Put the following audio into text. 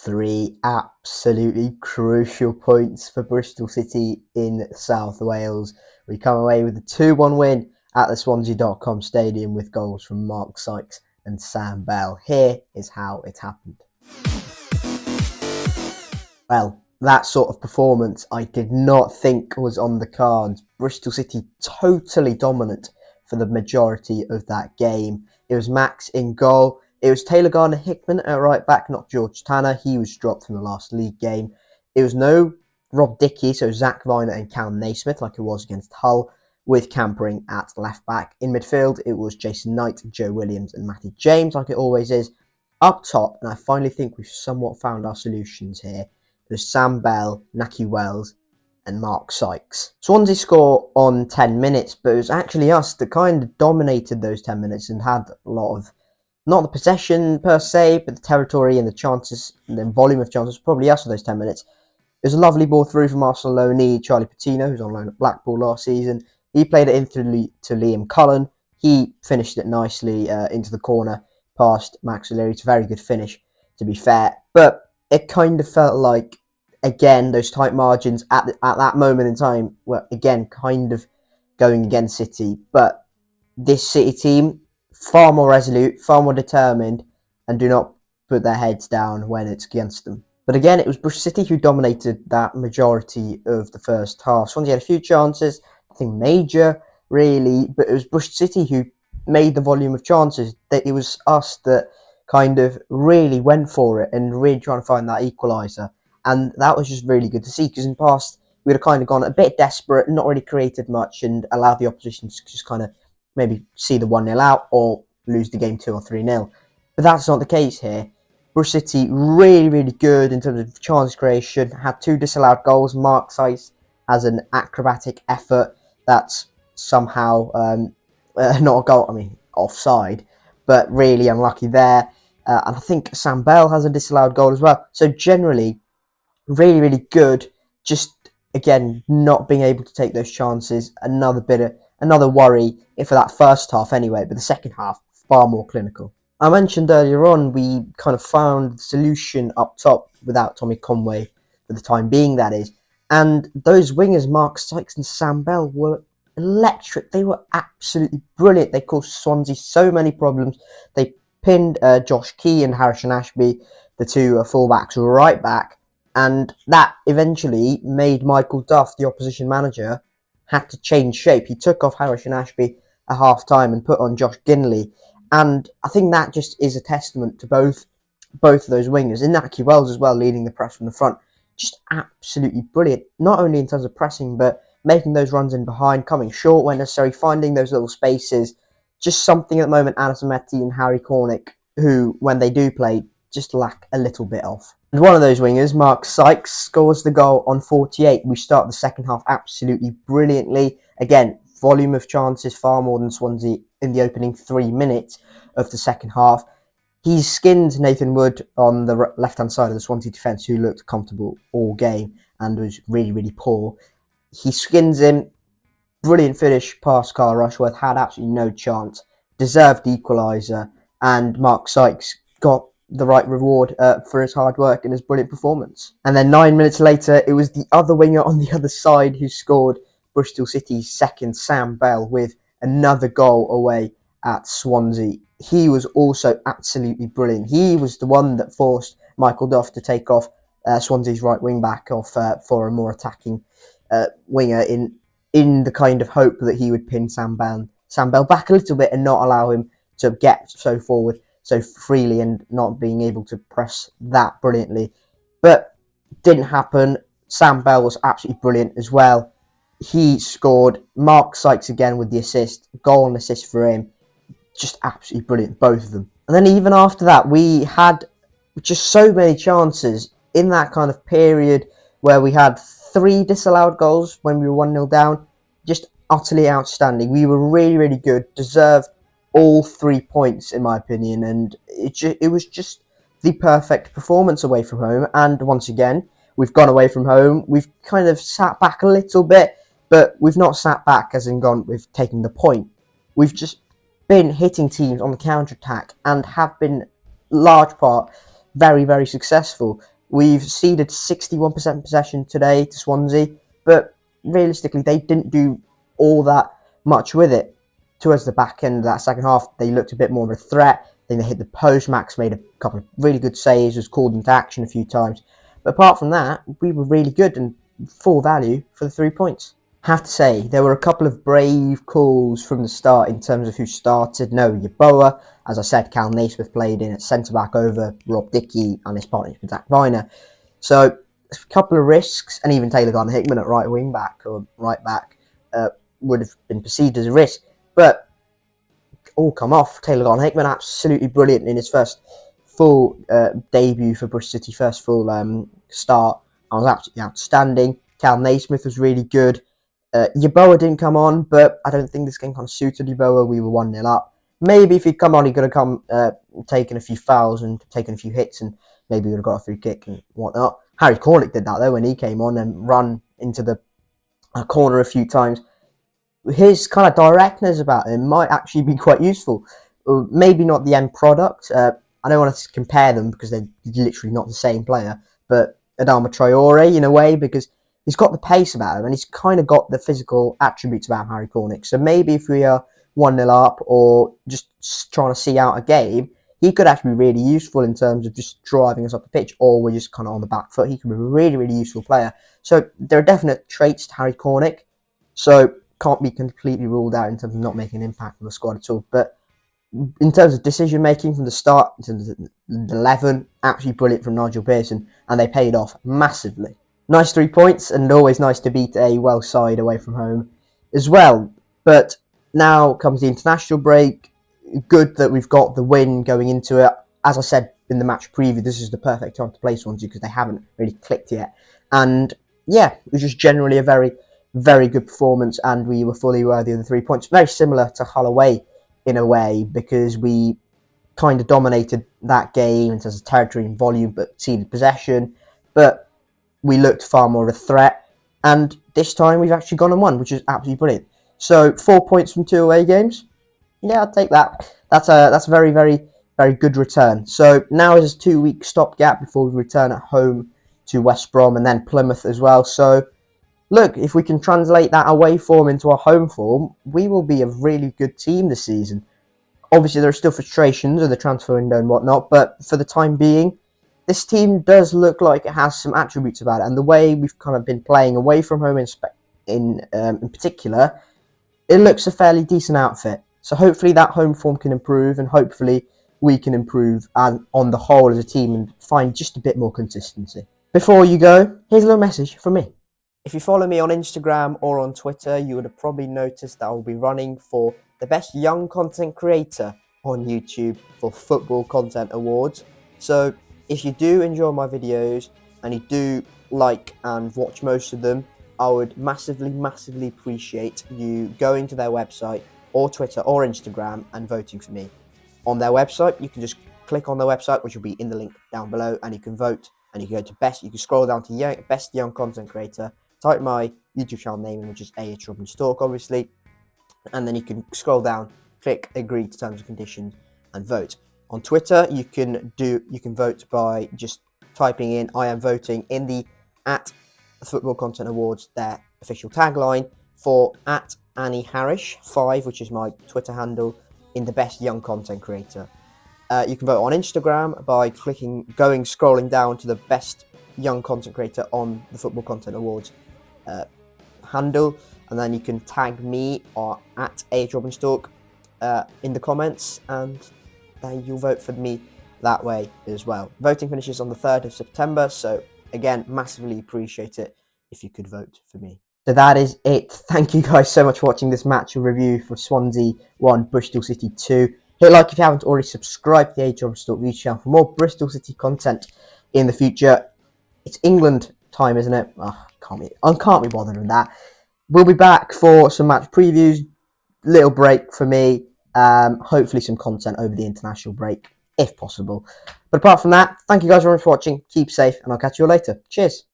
Three absolutely crucial points for Bristol City in South Wales. We come away with a 2-1 win at the Swansea.com stadium with goals from Mark Sykes and Sam Bell. Here is how it happened. Well, that sort of performance I did not think was on the cards. Bristol City totally dominant for the majority of that game. It was Max in goal. It was Taylor Gardner-Hickman at right back, not George Tanner. He was dropped from the last league game. It was no Rob Dickie, so Zach Viner and Callum Naismith, like it was against Hull, with Campering at left back. In midfield, it was Jason Knight, Joe Williams and Matty James, like it always is. Up top, and I finally think we've somewhat found our solutions here, there's Sam Bell, Nahki Wells and Mark Sykes. Swansea score on 10 minutes, but it was actually us that kind of dominated those 10 minutes and had a lot of, not the possession per se, but the territory and the chances, and the volume of chances, probably us for those 10 minutes. It was a lovely ball through from Arsenal loanee Charlie Patino, who's on loan at Blackpool last season. He played it in to Liam Cullen. He finished it nicely into the corner past Max O'Leary. It's a very good finish, to be fair. But it kind of felt like, again, those tight margins at that moment in time were, again, kind of going against City. But this City team, far more resolute, far more determined, and do not put their heads down when it's against them. But again, it was Bristol City who dominated that majority of the first half. Swansea had a few chances, nothing major, really, but it was Bristol City who made the volume of chances. It was us that kind of really went for it and really trying to find that equaliser. And that was just really good to see, because in the past, we'd have kind of gone a bit desperate, not really created much, and allowed the opposition to just kind of maybe see the 1-0 out or lose the game 2 or 3-0. But that's not the case here. Bristol City really, really good in terms of chance creation, had 2 disallowed goals. Mark Sykes has an acrobatic effort that's somehow not a goal, offside, but really unlucky there. And I think Sam Bell has a disallowed goal as well. So generally, really, really good. Just, again, not being able to take those chances. Another worry for that first half anyway, but the second half, far more clinical. I mentioned earlier on, we kind of found the solution up top without Tommy Conway, for the time being, that is. And those wingers, Mark Sykes and Sam Bell, were electric. They were absolutely brilliant. They caused Swansea so many problems. They pinned Josh Key and Harrison Ashby, the two fullbacks, right back. And that eventually made Michael Duff, the opposition manager, had to change shape. He took off Harrison Ashby at half-time and put on Josh Ginley. And I think that just is a testament to both of those wingers. And Nahki Wells as well, leading the press from the front. Just absolutely brilliant. Not only in terms of pressing, but making those runs in behind, coming short when necessary, finding those little spaces. Just something at the moment Anis Mehmeti and Harry Cornick, who, when they do play, just lack a little bit of. And one of those wingers, Mark Sykes, scores the goal on 48. We start the second half absolutely brilliantly. Again, volume of chances far more than Swansea in the opening 3 minutes of the second half. He skinned Nathan Wood on the left-hand side of the Swansea defence, who looked comfortable all game and was really, really poor. He skins him. Brilliant finish past Carl Rushworth. Had absolutely no chance. Deserved the equaliser. And Mark Sykes got the right reward for his hard work and his brilliant performance. And then 9 minutes later, it was the other winger on the other side who scored Bristol City's second, Sam Bell, with another goal away at Swansea. He was also absolutely brilliant. He was the one that forced Michael Duff to take off Swansea's right wing back off for a more attacking winger in the kind of hope that he would pin Sam Bell back a little bit and not allow him to get so forward so freely and not being able to press that brilliantly. But didn't happen. Sam Bell was absolutely brilliant as well. He scored. Mark Sykes again with the assist. Goal and assist for him. Just absolutely brilliant, both of them. And then even after that, we had just so many chances in that kind of period where we had 3 disallowed goals when we were 1-0 down. Just utterly outstanding. We were really, really good. Deserved all 3 points, in my opinion. And it was just the perfect performance away from home. And once again, we've gone away from home. We've kind of sat back a little bit, but we've not sat back as in gone, we've taken the point. We've just been hitting teams on the counter-attack and have been, large part, very, very successful. We've ceded 61% possession today to Swansea, but realistically, they didn't do all that much with it. Towards the back end of that second half, they looked a bit more of a threat. Then they hit the post. Max made a couple of really good saves, was called into action a few times. But apart from that, we were really good and full value for the 3 points. Have to say, there were a couple of brave calls from the start in terms of who started. No, Yeboah. As I said, Cal Naismith played in at centre-back over Rob Dickey and his partner, Zach Viner. So, a couple of risks, and even Taylor Gardner-Hickman at right wing back or right back would have been perceived as a risk. But all come off. Taylor Gardner-Hickman, absolutely brilliant in his first full debut for Bristol City, first full start. I was absolutely outstanding. Cal Naismith was really good. Yeboah didn't come on, but I don't think this game kind of suited Yeboah. We were 1-0 up. Maybe if he'd come on, he could have come taken a few fouls and taken a few hits, and maybe would have got a free kick and whatnot. Harry Cornick did that though when he came on and run into the corner a few times. His kind of directness about him might actually be quite useful. Maybe not the end product. I don't want to compare them because they're literally not the same player, but Adama Traore in a way, because he's got the pace about him and he's kind of got the physical attributes about Harry Cornick. So maybe if we are 1-0 up or just trying to see out a game, he could actually be really useful in terms of just driving us up the pitch, or we're just kind of on the back foot. He could be a really, really useful player. So there are definite traits to Harry Cornick. So can't be completely ruled out in terms of not making an impact on the squad at all. But in terms of decision making from the start, in terms of the 11, absolutely brilliant from Nigel Pearson, and they paid off massively. Nice 3 points, and always nice to beat a Welsh side away from home as well. But now comes the international break. Good that we've got the win going into it. As I said in the match preview, this is the perfect time to play Swansea because they haven't really clicked yet. And yeah, it was just generally a very, very good performance, and we were fully worthy of the 3 points. Very similar to Hull away in a way, because we kind of dominated that game in terms of territory and volume, but ceded possession. But we looked far more of a threat, and this time we've actually gone and won, which is absolutely brilliant. So 4 points from 2 away games. Yeah, I'll take that. That's a very, very, very good return. So now is a 2-week stopgap before we return at home to West Brom and then Plymouth as well. So look, if we can translate that away form into our home form, we will be a really good team this season. Obviously, there are still frustrations of the transfer window and whatnot, but for the time being, this team does look like it has some attributes about it. And the way we've kind of been playing away from home in particular, it looks a fairly decent outfit. So hopefully that home form can improve, and hopefully we can improve on the whole as a team and find just a bit more consistency. Before you go, here's a little message from me. If you follow me on Instagram or on Twitter, you would have probably noticed that I will be running for the best young content creator on YouTube for Football Content Awards. So if you do enjoy my videos and you do like and watch most of them, I would massively, massively appreciate you going to their website or Twitter or Instagram and voting for me. On their website, you can just click on their website, which will be in the link down below, and you can vote, and you can go to best. You can scroll down to best young content creator, type my YouTube channel name, which is A.H. Robin Stork, obviously, and then you can scroll down, click agree to terms and conditions, and vote. On Twitter, you can vote by just typing in I am voting in the @Football Content Awards, their official tagline, for @AnnieHarish5, which is my Twitter handle, in the best young content creator. You can vote on Instagram by scrolling down to the best young content creator on the Football Content Awards handle, and then you can tag me or @AHRobinStalk in the comments, and then you'll vote for me that way as well. Voting finishes on the 3rd of September, so again, massively appreciate it if you could vote for me. So that is it. Thank you guys so much for watching this match review for Swansea 1, Bristol City 2. Hit like if you haven't already, subscribe to the A.H. Robin Stork YouTube channel for more Bristol City content in the future. It's England time, isn't it? Oh, I can't be bothered with that. We'll be back for some match previews, little break for me, hopefully some content over the international break, if possible. But apart from that, thank you guys very much for watching, keep safe, and I'll catch you all later. Cheers.